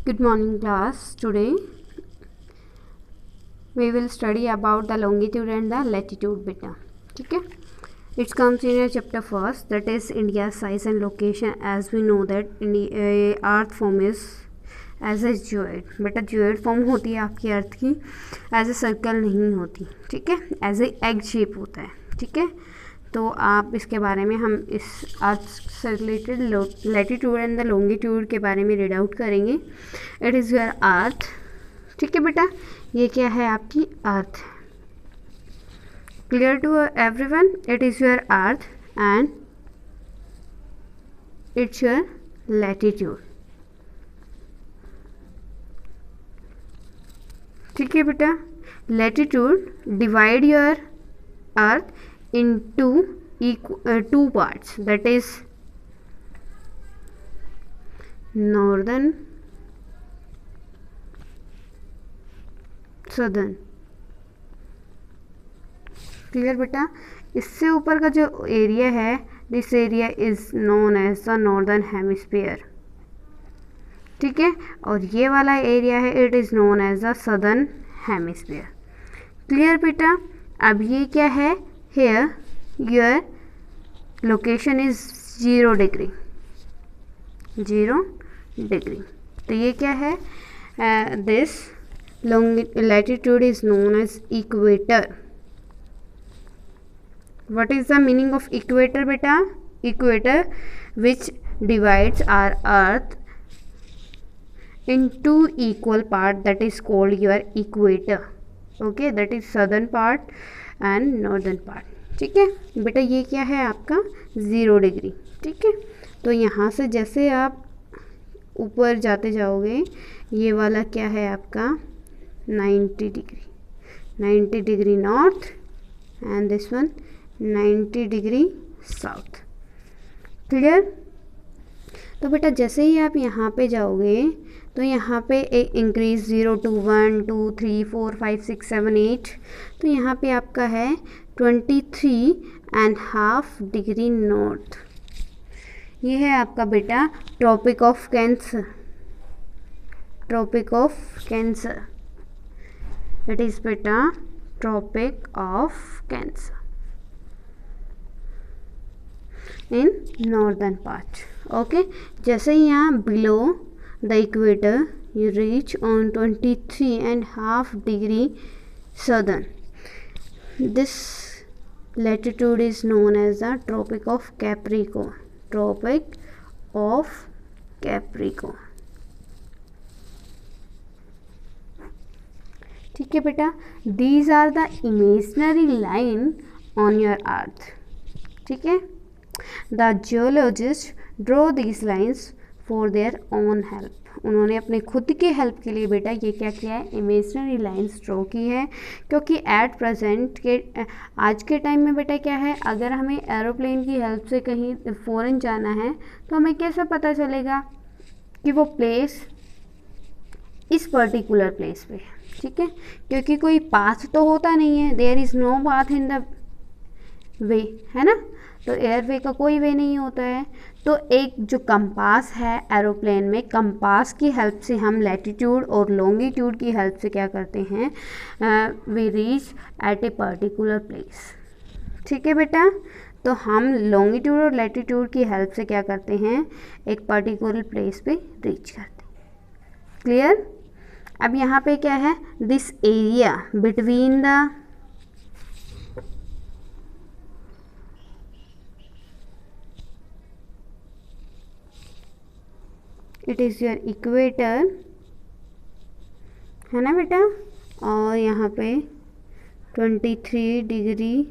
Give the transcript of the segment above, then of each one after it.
Good morning class. Today we will study about the longitude and the latitude beta. ठीक है, it comes in a chapter first, that is India's size and location. As we know that earth form is as a geoid. बेटा geoid form होती है आपकी अर्थ की, as a circle नहीं होती. ठीक है, as a egg shape होता है. ठीक है, तो आप इसके बारे में हम इस अर्थ से related latitude and the longitude के बारे में रीड आउट करेंगे. It is your earth. ठीक है बेटा, ये क्या है आपकी earth. Clear to everyone, it is your earth and it's your latitude. ठीक है बेटा, latitude divide your earth into two parts, that is northern, southern. Clear बेटा, इससे ऊपर का जो एरिया है, this area is known as the northern hemisphere. ठीक है, और ये वाला एरिया है, it is known as the southern hemisphere. Clear बेटा, अब ये क्या है, here your location is 0 degree. 0 degree. तो ये क्या है, this latitude is known as equator. What is the meaning of equator beta? Equator which divides our earth in two equal part, that is called your equator. Okay, that is southern part and northern part. ठीक है बेटा, ये क्या है आपका 0 degree. ठीक है, तो यहाँ से जैसे आप ऊपर जाते जाओगे, ये वाला क्या है आपका 90 degree. 90 degree north and this one 90 degree south. Clear. तो बेटा जैसे ही आप यहाँ पे जाओगे, तो यहाँ पे एक इंक्रीज 0 to 1 2 3 4 5 6 7 8. तो यहाँ पे आपका है 23.5 डिग्री नॉर्थ. ये है आपका बेटा Tropic of Cancer. Tropic of Cancer, it is बेटा Tropic of Cancer in northern part. Okay, जैसे ही यहाँ below the equator you reach on 23.5 degree southern. This latitude is known as the Tropic of Capricorn. Tropic of Capricorn. ठीक है बेटा, these are the imaginary line on your earth. ठीक है, the geologists draw these lines for their own help. उन्होंने अपने खुद के help के लिए बेटा ये क्या किया है, इमेजनरी लाइन्स ड्रॉ की है. क्योंकि एट प्रेजेंट के आज के टाइम में बेटा क्या है, अगर हमें एरोप्लेन की हेल्प से कहीं फ़ॉरेन जाना है, तो हमें कैसे पता चलेगा कि वो प्लेस इस पर्टिकुलर प्लेस पे है. ठीक है, क्योंकि कोई पाथ तो होता नहीं है, there is no path in the way, है ना. तो एयरवे का कोई वे नहीं होता है. तो एक जो कंपास है एरोप्लेन में, कंपास की हेल्प से हम लैटिट्यूड और लॉन्गिट्यूड की हेल्प से क्या करते हैं, we reach at a particular place. ठीक है बेटा, तो हम लॉन्गिट्यूड और लैटिट्यूड की हेल्प से क्या करते हैं, एक पर्टिकुलर प्लेस पे रीच करते हैं. क्लियर. अब यहाँ पे क्या है, this area between the it is your equator, है ना बेटा. और यहाँ पे 23 degree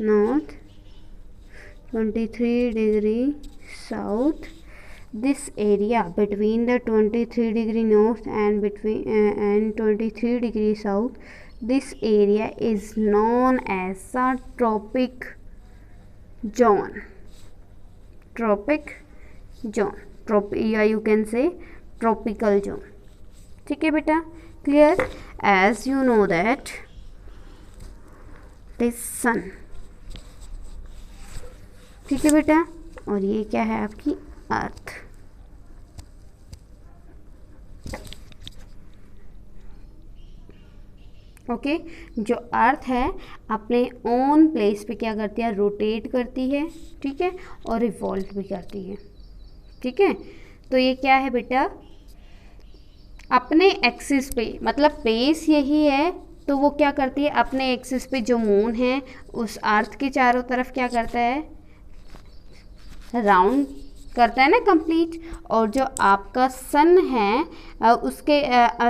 north, 23 degree south. This area between the 23 degree north and and 23 degree south, this area is known as the tropic zone. Tropic zone, या you can say tropical zone. ठीक है बेटा, clear. As you know that this sun. ठीक है बेटा, और ये क्या है आपकी अर्थ. ओके जो अर्थ है अपने ओन प्लेस पे क्या करती है, रोटेट करती है, ठीक है, और रिवॉल्व भी करती है, ठीक है। तो ये क्या है बेटा, अपने एक्सिस पे, मतलब बेस यही है, तो वो क्या करती है अपने एक्सिस पे जो मून है उस अर्थ के चारों तरफ क्या करता है, राउंड करता है ना कंप्लीट, और जो आपका सन है उसके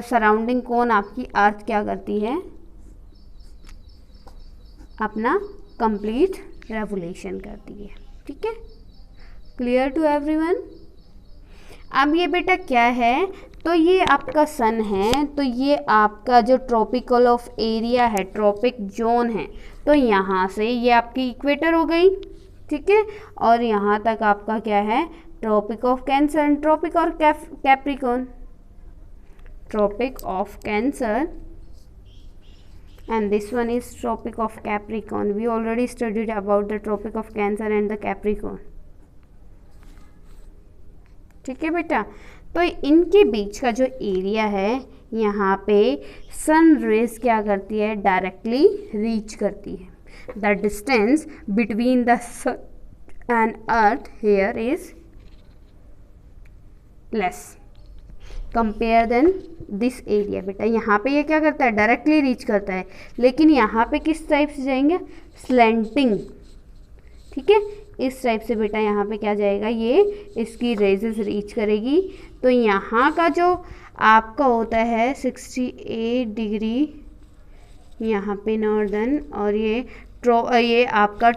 सराउंडिंग कौन आपकी अर्थ क्या करती है, अपना कंप्लीट रेवोल्यूशन करती है, ठीक है। Clear to everyone. अब ये बेटा क्या है, तो ये आपका सन है, तो ये आपका जो ट्रॉपिकल ऑफ एरिया है, ट्रॉपिक जोन है, तो यहाँ से ये आपकी इक्वेटर हो गई, ठीक है, और यहाँ तक आपका क्या है, ट्रॉपिक ऑफ कैंसर, ट्रॉपिक और Capricorn, Tropic of Cancer, and this one is tropic of Capricorn. We already studied about the tropic of Cancer and the Capricorn, ठीक है बेटा। तो इनके बीच का जो एरिया है यहाँ पे सन रेज क्या करती है, डायरेक्टली रीच करती है। The distance between the sun and earth here is less compare then this area. बेटा यहाँ पे ये क्या करता है, डायरेक्टली रीच करता है, लेकिन यहाँ पे किस टाइप से जाएंगे, स्लैंटिंग, ठीक है, इस टाइप से बेटा यहाँ पे क्या जाएगा, ये इसकी रेजेस रीच करेगी। तो यहाँ का जो आपका होता है 68 डिग्री यहाँ पे नॉर्दर्न, और ये आपका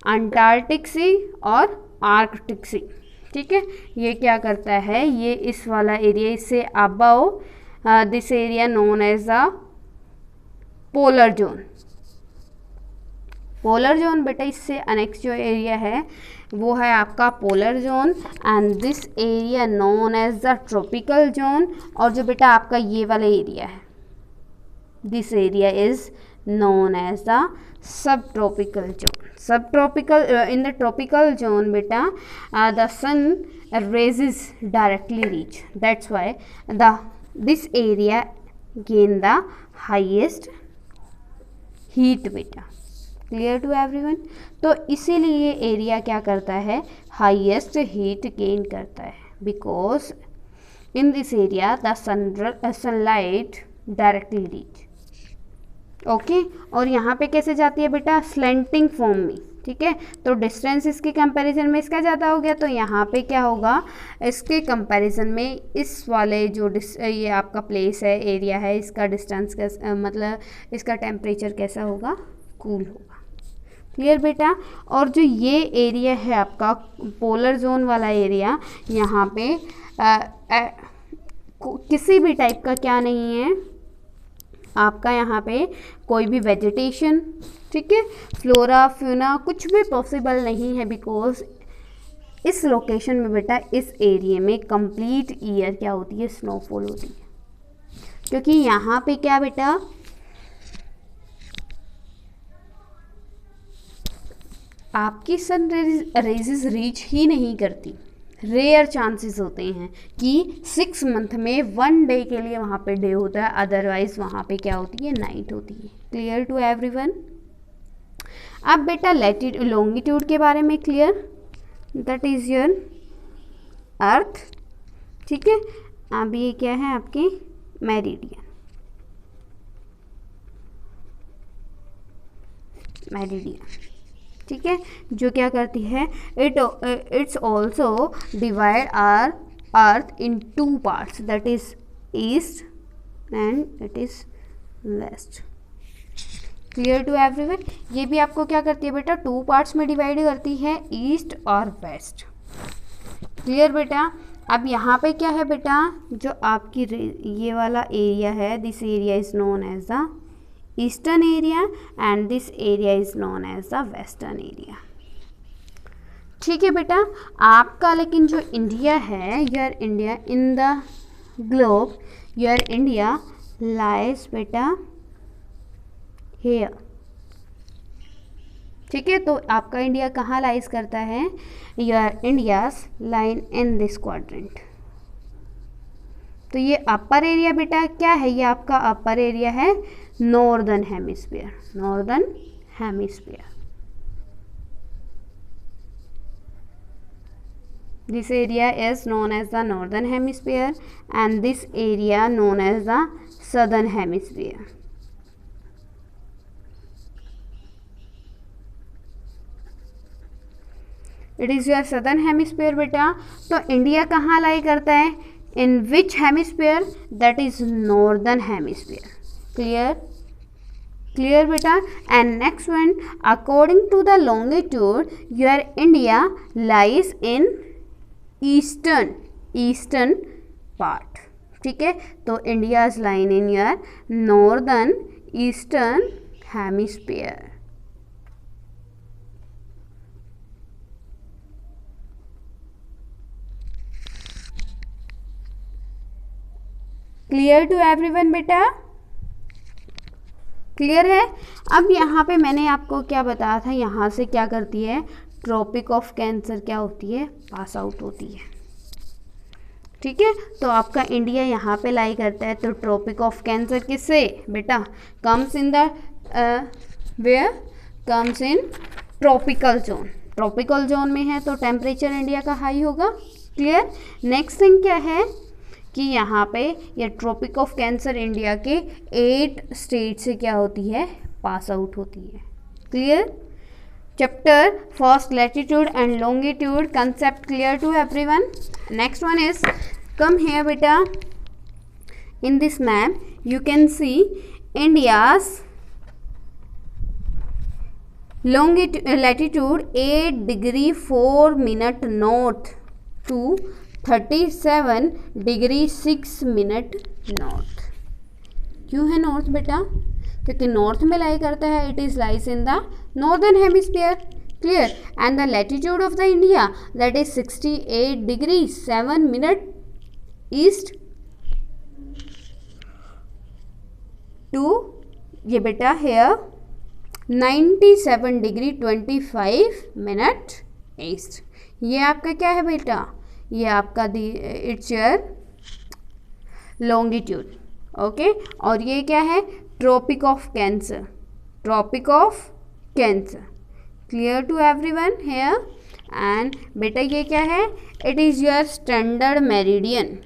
अंटार्कटिक सी और आर्कटिक सी, ठीक है, ये क्या करता है, ये इस वाला एरिया इससे above this area known as the polar zone. Polar zone बेटा इससे अनेक्स्ट जो एरिया है वो है आपका polar zone, and this area known as the tropical zone. और जो बेटा आपका ये वाला एरिया है, this area is known as the subtropical zone. Subtropical in the tropical zone beta the sun rays directly reach, that's why this area gain the highest heat beta. Clear to everyone? तो इसीलिए area क्या करता है, highest heat gain करता है, because in this area the sunlight directly reach, okay. और यहाँ पे कैसे जाती है बेटा, स्लैंटिंग फॉर्म में, ठीक है। तो डिस्टेंस इसके कंपैरिजन में इसका ज़्यादा हो गया, तो यहाँ पे क्या होगा, इसके कंपैरिजन में इस वाले जो ये आपका प्लेस है, एरिया है, इसका डिस्टेंस कैसा, मतलब इसका टेम्परेचर कैसा होगा, कूल होगा। क्लियर बेटा। और जो ये एरिया है आपका पोलर जोन वाला एरिया, यहाँ पे किसी भी टाइप का क्या नहीं है आपका, यहाँ पे कोई भी वेजिटेशन, ठीक है, फ्लोरा फ्यूना कुछ भी पॉसिबल नहीं है, बिकॉज इस लोकेशन में बेटा, इस एरिया में कंप्लीट ईयर क्या होती है, स्नोफॉल होती है, क्योंकि यहाँ पे क्या बेटा, आपकी सन रेजेस रीच ही नहीं करती। रेयर चांसेस होते हैं कि 6 मंथ में 1 डे के लिए वहाँ पे डे होता है, अदरवाइज वहाँ पे क्या होती है, नाइट होती है। Clear to everyone. अब बेटा लॉन्गिट्यूड के बारे में clear, that is your earth, ठीक है। अब ये क्या है आपकी मेरिडियन, ठीक है, जो क्या करती है, it's also divide our earth in 2 parts, that is east and it is west. Clear to everyone. ये भी आपको क्या करती है बेटा, 2 पार्ट्स में डिवाइड करती है, ईस्ट और वेस्ट। क्लियर बेटा। अब यहाँ पे क्या है बेटा, जो आपकी ये वाला एरिया है, this area is known as the eastern area and this area is known as the western area. ठीक है बेटा। आपका लेकिन जो इंडिया है, your India in the globe, your India lies बेटा हेयर। ठीक है, तो आपका इंडिया कहाँ लाइज करता है, your India's line in this quadrant. तो ये अपर एरिया बेटा क्या है, ये आपका अपर एरिया है northern hemisphere, northern hemisphere. This area is known as the northern hemisphere and this area known as the southern hemisphere. It is your southern hemisphere बेटा। तो इंडिया कहाँ लाई करता है, in which hemisphere, that is northern hemisphere. Clear? Clear बेटा। And next one, according to the longitude, your India lies in eastern part. ठीक है, तो India's line in your northern eastern hemisphere. Clear to everyone बेटा, clear है। अब यहाँ पे मैंने आपको क्या बताया था, यहाँ से क्या करती है, ट्रॉपिक ऑफ कैंसर क्या होती है, पास आउट होती है। ठीक है, तो आपका इंडिया यहाँ पे लाई करता है, तो ट्रॉपिक ऑफ कैंसर किससे बेटा, comes in the where, comes in tropical zone. Tropical zone में है तो टेम्परेचर इंडिया का हाई होगा। क्लियर। नेक्स्ट थिंग क्या है कि यहाँ पे ये ट्रॉपिक ऑफ कैंसर इंडिया के 8 स्टेट से क्या होती है, पास आउट होती है। Clear. Chapter first, latitude and longitude concept clear to everyone. Next one is, come here beta, in this map you can see India's latitude 8 degree 4 minute north to 37 degree 6 minute north। क्यों है north बेटा, क्योंकि north में lie करता है, it is lies in the northern hemisphere. Clear. And the latitude of the India that is 68 degree 7 minute east to ये बेटा hair 97 degree 25 minute east. ये आपका क्या है बेटा, ये आपका इट्स योर लॉन्गिट्यूड। ओके, और ये क्या है, Tropic of Cancer, Tropic of Cancer. Clear to everyone here. And बेटा ये क्या है, it is your standard meridian,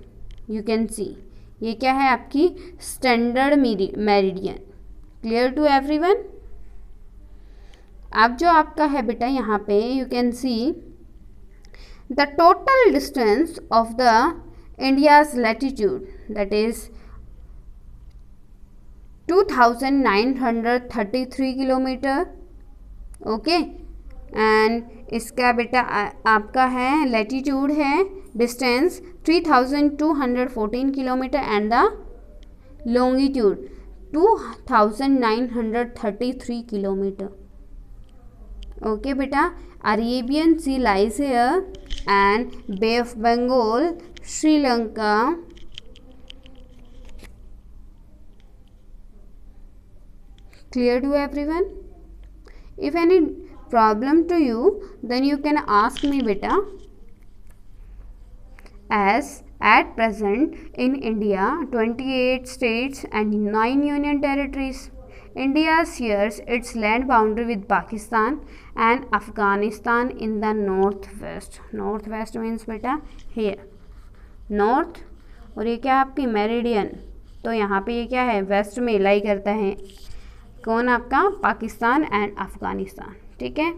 you can see, ये क्या है आपकी standard meridian. Clear to everyone. अब जो आपका है बेटा यहाँ पे you can see the total distance of the India's latitude that is 2933 kilometre. Okay, and इसका बेटा आपका है लैटिट्यूड है distance 3214 kilometre and the longitude 2933 kilometre. Okay बेटा, Arabian Sea lies here and Bay of Bengal, Sri Lanka, clear to everyone? If any problem to you, then you can ask me beta. As at present in India 28 states and 9 union territories. India shares its land boundary with Pakistan and Afghanistan in the northwest. Northwest means beta here north, और ये क्या आपकी meridian, तो यहाँ पे ये क्या है वेस्ट में लाई करता है, कौन आपका पाकिस्तान एंड अफगानिस्तान। ठीक है,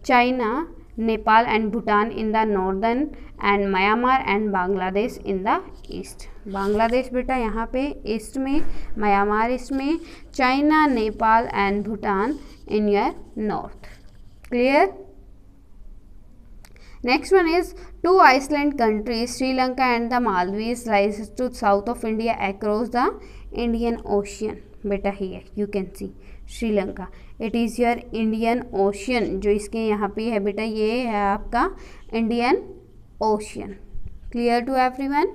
China, Nepal and Bhutan in the northern and Myanmar and Bangladesh in the east. Bangladesh बेटा यहाँ पे ईस्ट में, म्यांमार ईस्ट में, China, Nepal and Bhutan in your north. Clear. Next one is two island countries Sri Lanka and the Maldives lies to south of India across the Indian Ocean. बेटा here you can see Sri Lanka, it is your Indian Ocean, जो इसके यहाँ पे है बेटा ये है आपका Indian Ocean. Clear to everyone.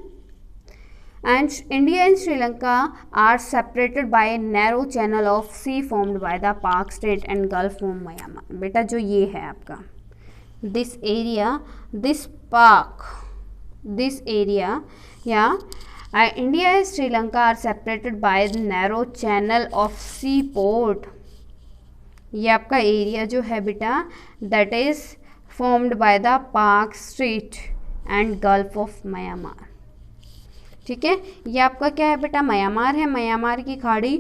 And India and Sri Lanka are separated by a narrow channel of sea formed by the Palk Strait and Gulf of Myanmar. बेटा जो ये है आपका this area, this park, this area, yeah, India and Sri Lanka are separated by narrow channel of sea port. ये आपका area जो है बेटा that is formed by the Palk Strait and Gulf of Myanmar. ठीक है, ये आपका क्या है बेटा, म्यांमार है, म्यांमार की खाड़ी।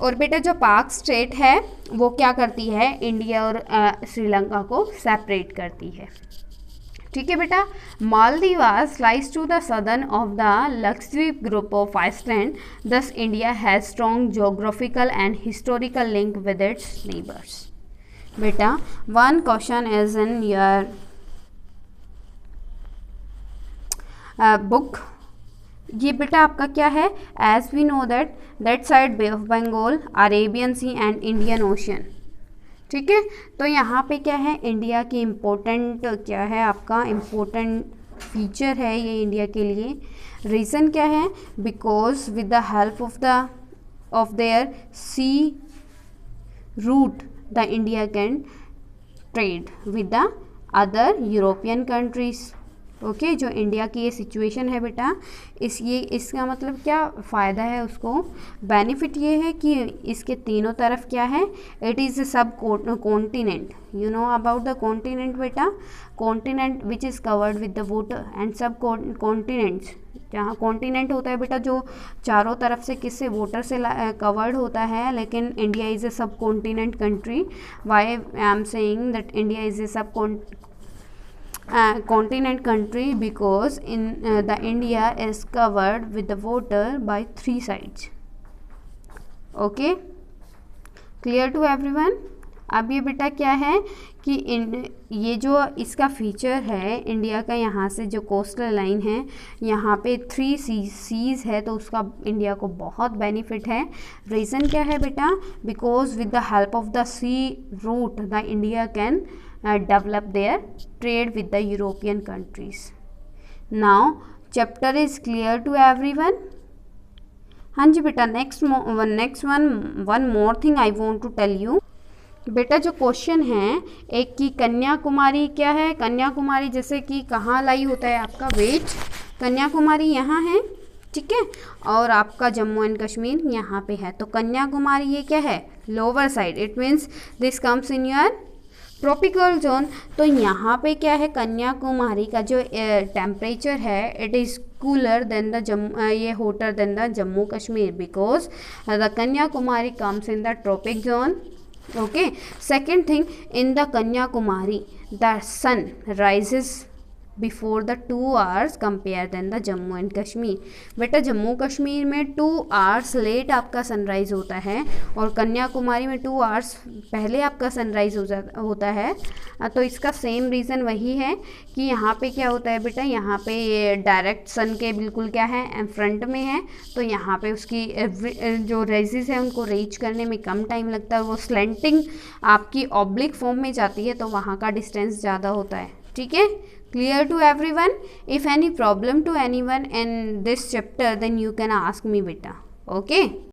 और बेटा जो पाक स्ट्रेट है वो क्या करती है, इंडिया और श्रीलंका को सेपरेट करती है। ठीक है बेटा, Maldives lies to the southern of the Lakshadweep group of island, this India has strong geographical and historical link with its neighbours. बेटा one question is in your book. ये बेटा आपका क्या है, as we know that side Bay of Bengal, Arabian Sea and Indian Ocean. ठीक है, तो यहाँ पे क्या है, इंडिया की इम्पोर्टेंट क्या है, आपका इम्पोर्टेंट फीचर है ये इंडिया के लिए। रीज़न क्या है, because with the help of their sea route the India can trade with the other European countries. Okay, जो इंडिया की ये सिचुएशन है बेटा, इसका मतलब क्या फ़ायदा है उसको, बेनिफिट ये है कि इसके तीनों तरफ क्या है, it is subcontinent. You know about the continent बेटा, continent which is covered with the water and subcontinents. जहाँ कॉन्टिनेंट होता है बेटा जो चारों तरफ से किससे, वाटर से कवर्ड होता है, लेकिन India is a subcontinent country. Why I am saying that India is a sub continent country because in the India is covered with the water by three sides. Okay, clear to everyone? अब ये बेटा क्या है कि ये जो इसका feature है इंडिया का, यहाँ से जो कोस्टल लाइन है यहाँ पे 3 सीज़ है, तो उसका इंडिया को बहुत बेनिफिट है। रीज़न क्या है बेटा, because with the help of the sea route the India can develop their trade with the European countries. Now chapter is clear to everyone? हाँ जी बेटा, next one more thing I want to tell you. बेटा जो question है एक की कन्याकुमारी क्या है, कन्याकुमारी जैसे कि कहाँ लाई होता है आपका वेट, कन्याकुमारी यहाँ है, ठीक है, और आपका जम्मू एंड कश्मीर यहाँ पे है। तो कन्याकुमारी ये क्या है, lower side, it means this comes in your tropical zone. तो यहाँ पे क्या है, कन्याकुमारी का जो टेम्परेचर है it is cooler than the ये hotter than the Jammu Kashmir, because the Kanyakumari comes in the tropic zone. Okay, second thing, in the Kanyakumari the sun rises before the 2 hours compare than the Jammu and Kashmir. बेटा जम्मू कश्मीर में 2 hours late आपका sunrise होता है और कन्याकुमारी में 2 hours पहले आपका सनराइज़ होता है। तो इसका सेम रीज़न वही है कि यहाँ पे क्या होता है बेटा, यहाँ पे ये डायरेक्ट सन के बिल्कुल क्या है फ्रंट में है, तो यहाँ पे उसकी जो रेजेस है उनको रीच करने में कम टाइम लगता है, वो स्लेंटिंग आपकी ऑब्लिक फॉर्म में जाती है, तो वहाँ का डिस्टेंस ज़्यादा होता है। ठीक है, clear to everyone? If any problem to anyone in this chapter then you can ask me beta. Okay.